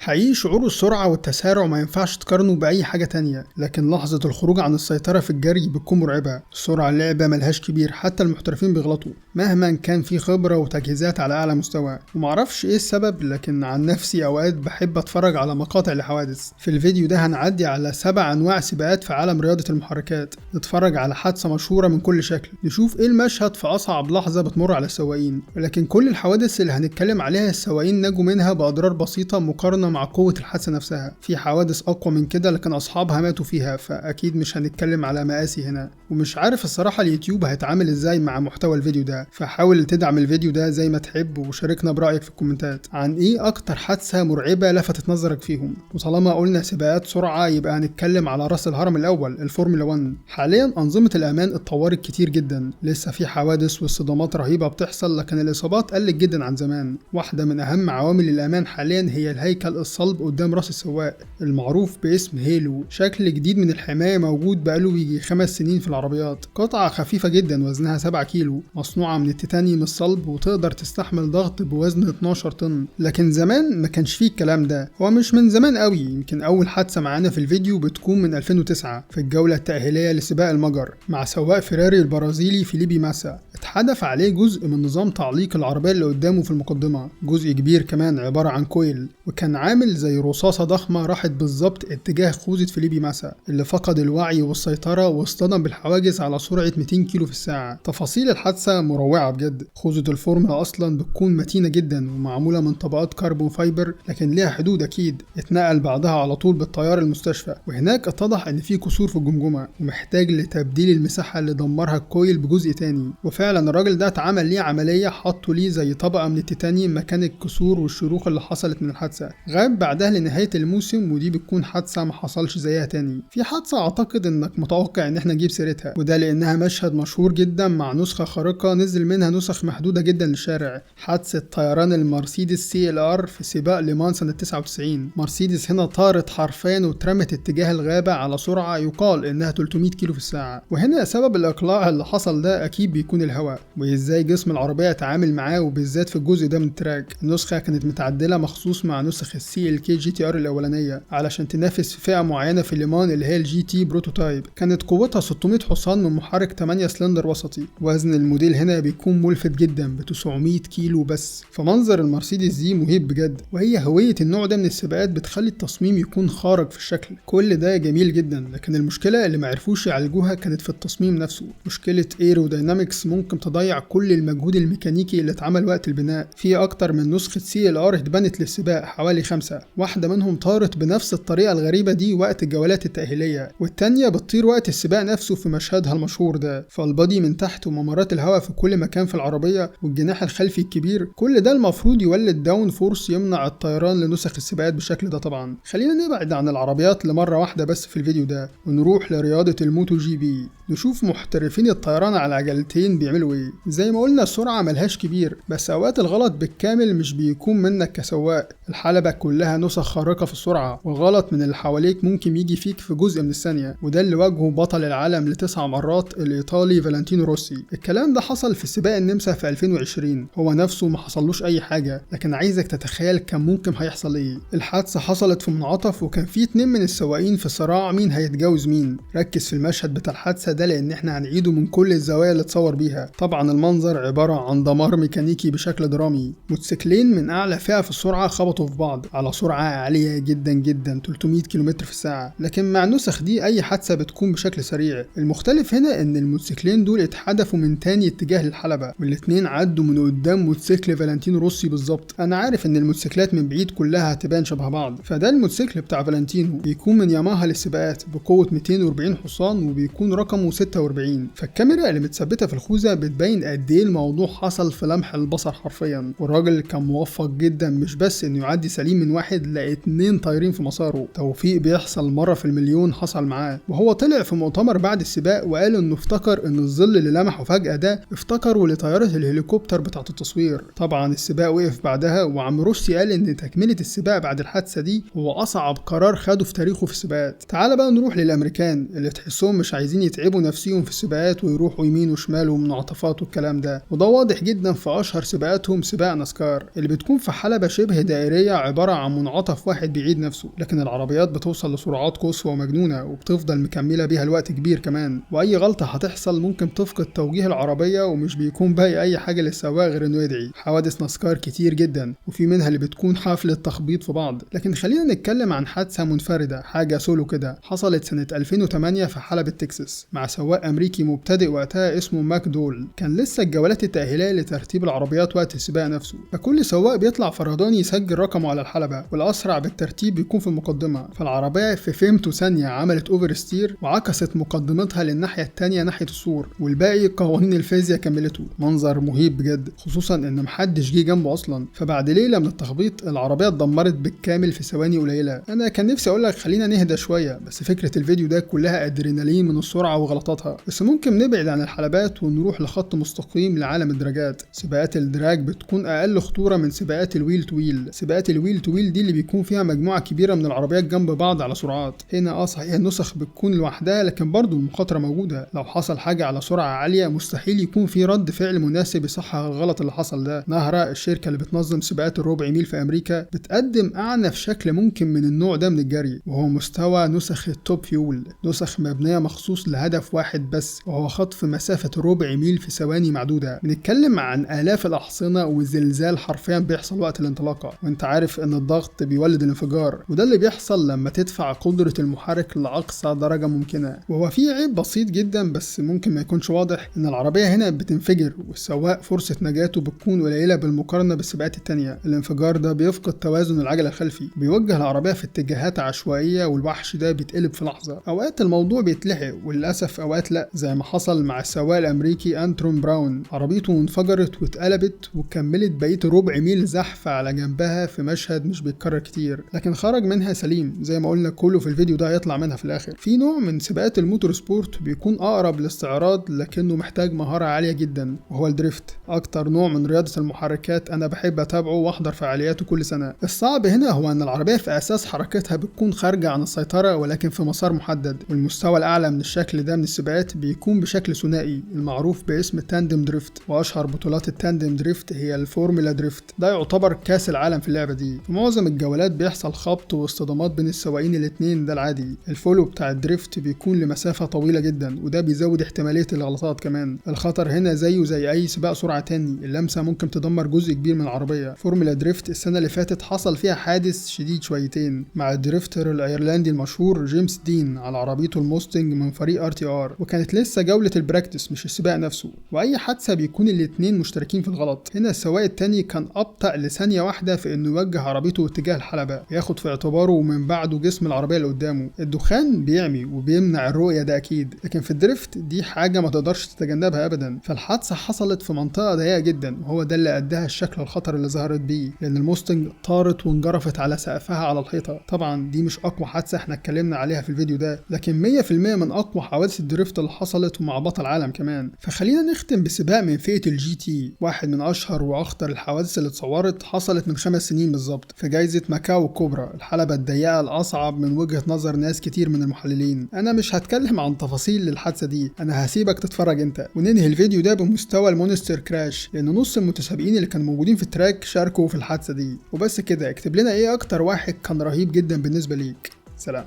حقيقي شعور السرعة والتسارع ما ينفعش تقارنه بأي حاجة تانية، لكن لحظة الخروج عن السيطرة في الجري بتكون مرعبة. السرعة لعبة ملهاش كبير، حتى المحترفين بيغلطوا مهما كان في خبرة وتجهيزات على أعلى مستوى. ومعرفش إيه السبب، لكن عن نفسي أوقات بحب أتفرج على مقاطع لحوادث. في الفيديو ده هنعدي على 7 أنواع سباقات في عالم رياضة المحركات، نتفرج على حادثة مشهورة من كل شكل، نشوف إيه المشهد في أصعب لحظة بتمر على السواقين. ولكن كل الحوادث اللي هنتكلم عليها السواقين نجوا منها بأضرار بسيطة مقارنة مع قوة الحادثة نفسها. في حوادث أقوى من كده لكن أصحابها ماتوا فيها، فأكيد مش هنتكلم على مقاسي هنا. ومش عارف الصراحة اليوتيوب هيتعامل إزاي مع محتوى الفيديو ده، فحاول تدعم الفيديو ده زي ما تحب وشاركنا برأيك في الكومنتات عن إيه أكتر حادثة مرعبة لفتت نظرك فيهم. وطالما قلنا سباقات سرعة يبقى هنتكلم على رأس الهرم الأول، الفورمولا 1. حاليا أنظمة الأمان اتطورت كتير جدا، لسه في حوادث والصدمات رهيبة بتحصل، لكن الإصابات قلت جدا عن زمان. واحدة من أهم عوامل الأمان حاليا هي الهيكل الصلب قدام راس السواق المعروف باسم هيلو. شكل جديد من الحماية موجود بقاله يجي 5 سنين في العربيات. قطعة خفيفة جدا وزنها 7 كيلو، مصنوعة من التيتانيوم الصلب وتقدر تستحمل ضغط بوزن 12 طن. لكن زمان ما كانش فيه الكلام ده. هو مش من زمان قوي، يمكن أول حادثة معانا في الفيديو بتكون من 2009 في الجولة التأهيلية لسباق المجر مع سواق فيراري البرازيلي فيليبي ماسا. اتحدف عليه جزء من نظام تعليق العربية اللي قدامه في المقدمة، جزء كبير كمان عبارة عن كويل، وكان عامل زي رصاصة ضخمة راحت بالظبط اتجاه خوذة فيليبي ماسا اللي فقد الوعي والسيطرة واصطدم بالحواجز على سرعة 200 كيلو في الساعة. تفاصيل الحادثة مروعة بجد. خوذة الفورمولا أصلا بتكون متينة جدا ومعمولة من طبقات كربون فايبر، لكن ليها حدود أكيد. اتنقل بعدها على طول بالطيار المستشفى، وهناك اتضح إن في كسور في الجمجمة ومحتاج لتبديل المساحة اللي دمرها الكويل بجزء تاني. وفعلا الراجل ده اتعمل ليه عملية، حطوا ليه زي طبقة من التيتانيوم مكان الكسور والشروخ اللي حصلت من الحادثة. غاب بعدها لنهاية الموسم، ودي بتكون حادثة ما حصلش زيها تاني. في حادثة اعتقد انك متوقع ان احنا نجيب سيرتها، وده لانها مشهد مشهور جدا مع نسخة خارقة نزل منها نسخ محدودة جدا للشارع. حادثة طيران المرسيدس CLR في سباق ليمان سنة 99. مرسيدس هنا طارت حرفيا واترمت اتجاه الغابة على سرعة يقال انها 300 كيلو في الساعة. وهنا سبب الاقلاع اللي حصل ده اكيد بيكون الهواء، وازاي جسم العربية اتعامل معاه، وبالذات في الجزء ده من التراك. النسخة كانت متعدلة مخصوص مع نسخ CLK GTR الأولانية علشان تنافس في فئة معينة في ليمان اللي هي الGT بروتوتايب. كانت قوتها 600 حصان من محرك 8 سلندر وسطي. وزن الموديل هنا بيكون ملفت جدا ب 900 كيلو بس. فمنظر المرسيدس دي مهيب بجد، وهي هوية النوع ده من السباقات بتخلي التصميم يكون خارق في الشكل. كل ده جميل جدا، لكن المشكلة اللي معرفوش يعالجوها كانت في التصميم نفسه. مشكلة ايروداينامكس ممكن تضيع كل المجهود الميكانيكي اللي اتعمل وقت البناء. في اكتر من نسخة CLR اتبنت للسباق، حوالي 5. واحدة منهم طارت بنفس الطريقة الغريبة دي وقت الجولات التأهيلية، والتانية بتطير وقت السباق نفسه في مشهدها المشهور ده. فالبادي من تحت وممرات الهواء في كل مكان في العربية والجناح الخلفي الكبير، كل ده المفروض يولد داون فورس يمنع الطيران لنسخ السباقات بالشكل ده. طبعا خلينا نبعد عن العربيات لمرة واحدة بس في الفيديو ده، ونروح لرياضة الموتو جي بي، نشوف محترفين الطيران على عجلتين بيعملوا ايه. زي ما قلنا السرعة ملهاش كبير، بس اوقات الغلط بالكامل مش بيكون منك كسواق. الحلبة كلها نسخ خارقة في السرعة، والغلط من اللي حواليك ممكن يجي فيك في جزء من الثانية. وده اللي واجهه بطل العالم ل9 مرات الإيطالي فالنتينو روسي. الكلام ده حصل في سباق النمسا في 2020. هو نفسه ما حصلوش أي حاجة، لكن عايزك تتخيل كان ممكن هيحصل إيه. الحادثة حصلت في منعطف، وكان في 2 من السواقين في صراع مين هيتجاوز مين. ركز في المشهد بتاع الحادثة ده لأن احنا هنعيده من كل الزوايا اللي اتصور بيها. طبعا المنظر عبارة عن دمار ميكانيكي بشكل درامي. موتوسيكلين من أعلى فئة في السرعة خبطوا في بعض على سرعة عالية جدا جدا 300 كيلومتر في الساعة. لكن مع النسخ دي أي حادثة بتكون بشكل سريع. المختلف هنا إن الموتوسيكلين دول اتحدفوا من تاني اتجاه للحلبة، والاتنين عدوا من قدام موتوسيكل فالنتينو روسي بالظبط. أنا عارف إن الموتوسيكلات من بعيد كلها هتبان شبه بعض، فده الموتوسيكل بتاع فالنتينو بيكون من ياماها للسباقات بقوة 240 حصان وبيكون رقمه 46. فالكاميرا اللي متثبتة في الخوذة بتبين قد إيه الموضوع حصل في لمح البصر حرفيا. والراجل كان موفق جدا، مش بس إنه يعدي سليم من واحد، لا 2 طايرين في مساره. توفيق بيحصل مرة في المليون حصل معاه. وهو طلع في مؤتمر بعد السباق السباق وقال انه افتكر ان الظل اللي لمحه فجأة ده افتكره لطيارة الهليكوبتر بتاعة التصوير. طبعا السباق وقف بعدها، وعم روسي قال ان تكملة السباق بعد الحادثة دي هو اصعب قرار خده في تاريخه في السباقات. تعال بقى نروح للامريكان اللي تحسهم مش عايزين يتعبوا نفسيهم في السباقات ويروحوا يمين وشمال ومنعطفات والكلام ده، وده واضح جدا في اشهر سباقاتهم سباق ناسكار اللي بتكون في حلبة شبه دائرية عبارة عن منعطف واحد بيعيد نفسه، لكن العربيات بتوصل لسرعات قصوى ومجنونة وبتفضل مكملة بيها لوقت كبير كمان، واي غلطة هتحصل ممكن تفقد توجيه العربية ومش بيكون باقي اي حاجة للسواق غير انه يدعي. حوادث ناسكار كتير جدا وفي منها اللي بتكون حفلة تخبيط في بعض، لكن خلينا نتكلم عن حادثة منفردة، حاجة سولو كده حصلت سنة 2008 في حلبة تكساس مع سواق امريكي مبتدئ وقتها اسمه ماك دول. كان لسه الجولات التأهيلية لترتيب العربيات وقت السباق نفسه، فكل سواق بيطلع فرداني يسجل رقمه على الحلبة، والاسرع بالترتيب بيكون في المقدمة. فالعربية في فيمتو ثانية عملت اوفر ستير وعكست مقدمتها للناحية التانية ناحية السور، والباقي قوانين الفيزياء كملته. منظر مهيب بجد، خصوصا ان محدش جه جنبه اصلا. فبعد ليلة من التخبيط العربية اتدمرت بالكامل في ثواني قليلة. انا كان نفسي اقول لك خلينا نهدى شوية، بس فكرة الفيديو ده كلها ادرينالين من السرعة وغلطاتها. بس ممكن نبعد عن الحلبات ونروح لخط مستقيم لعالم الدراجات. سباقات الدراج بتكون اقل خطورة من سباقات الويل تو ويل. سباقات الويل تو ويل دي اللي بيكون فيها مجموعة كبيرة من العربيات جنب بعض على سرعات. هنا صحيح النسخ بتكون لوحدها، لكن برضو المخاطرة موجودة. لو حصل حاجة على سرعة عالية مستحيل يكون في رد فعل مناسب يصحح الغلط اللي حصل ده. نهرة الشركة اللي بتنظم سباقات الربع ميل في امريكا بتقدم اعنف شكل ممكن من النوع ده من الجري، وهو مستوى نسخ التوب فيول، نسخ مبنية مخصوص لهدف واحد بس، وهو خطف مسافة الربع ميل في ثواني معدودة. بنتكلم عن آلاف الأحصنة وزلزال حرفيا بيحصل وقت الانطلاقة، وانت عارف ان الضغط بيولد الانفجار، وده اللي بيحصل لما تدفع قدرة المحرك لأقصى درجة ممكنة. وهو في عيب بسيط جدا بس ممكن ما يكونش واضح، ان العربية هنا بتنفجر والسواق فرصة نجاته بتكون قليلة بالمقارنة بالسباقات التانية. الانفجار ده بيفقد توازن العجلة الخلفي، بيوجه العربية في اتجاهات عشوائية، والوحش ده بيتقلب في لحظة. اوقات الموضوع بيتلحق وللأسف اوقات لا، زي ما حصل مع السواق الامريكي انترون براون. عربيته انفجرت واتقلبت وكملت بقية ربع ميل زحف على جنبها في مشهد مش بيتكرر كتير، لكن خرج منها سليم زي ما قلنا. كله في الفيديو ده هيطلع منها في الاخر. في نوع من سباقات الموتور سبورت بيكون اقرب للاستعراض لكنه محتاج مهارة عالية جدا، وهو الدريفت. اكتر نوع من رياضة المحركات انا بحب اتابعه واحضر فعالياته كل سنة. الصعب هنا هو ان العربية في اساس حركتها بتكون خارجة عن السيطرة ولكن في مسار محدد، والمستوى الاعلى من الشكل ده من السباقات بيكون بشكل ثنائي المعروف باسم التاندم دريفت. واشهر بطولات التاندم دريفت هي الفورمولا دريفت، ده يعتبر كاس العالم في اللعبة دي. في معظم الجولات بيحصل خبط واصطدامات بين السواقين الاتنين، ده العادي. الفولو بتاع الدريفت بيكون لمسافة طويلة جدا، وده بيزود احتمالية الغلطات كمان. الخطر هنا زيه زي اي سباق سرعة تاني، اللمسة ممكن تدمر جزء كبير من العربية. فورمولا دريفت السنة اللي فاتت حصل فيها حادث شديد شويتين مع الدريفتر الايرلندي المشهور جيمس دين على عربيته الموستنج من فريق RTR، وكانت لسه جولة البراكتس مش السباق نفسه. واي حادثة بيكون الاتنين مشتركين في الغلط. هنا السواق التاني كان ابطأ لثانية واحدة في انه يوجه عربيته اتجاه الحلبة، ياخد في اعتباره ومن بعده جسم العربية اللي قدامه. الدخان بيعمي وبيمنع الرؤية ده اكيد، لكن في الدريفت دي حاجة ما تقدرش تتجنبها ابدا. فالحادثة حصلت في منطقة ضيقة جدا، وهو ده اللي اداها الشكل الخطر اللي ظهرت بيه، لان الموستنج طارت وانجرفت على سقفها على الحيطة. طبعا دي مش اقوى حادثة احنا اتكلمنا عليها في الفيديو ده، لكن 100% من اقوى حوادث الدريفت اللي حصلت ومع بطل عالم كمان. فخلينا نختم بسباق من فئة الجي تي، واحد من اشهر واخطر الحوادث اللي اتصورت، حصلت من 5 سنين بالظبط في جايزة ماكاو الكبرى، الحلبة الضيقة الاصعب من وجهة نظر ناس كتير من المحللين. انا مش هتكلم عن تفاصيل للحادثة دي، انا هسيبك تتفرج انت. وننهي الفيديو ده بمستوى المونستر كراش، لان نص المتسابقين اللي كانوا موجودين في التراك شاركوا في الحادثة دي. وبس كده، اكتب لنا ايه اكتر واحد كان رهيب جدا بالنسبة ليك. سلام.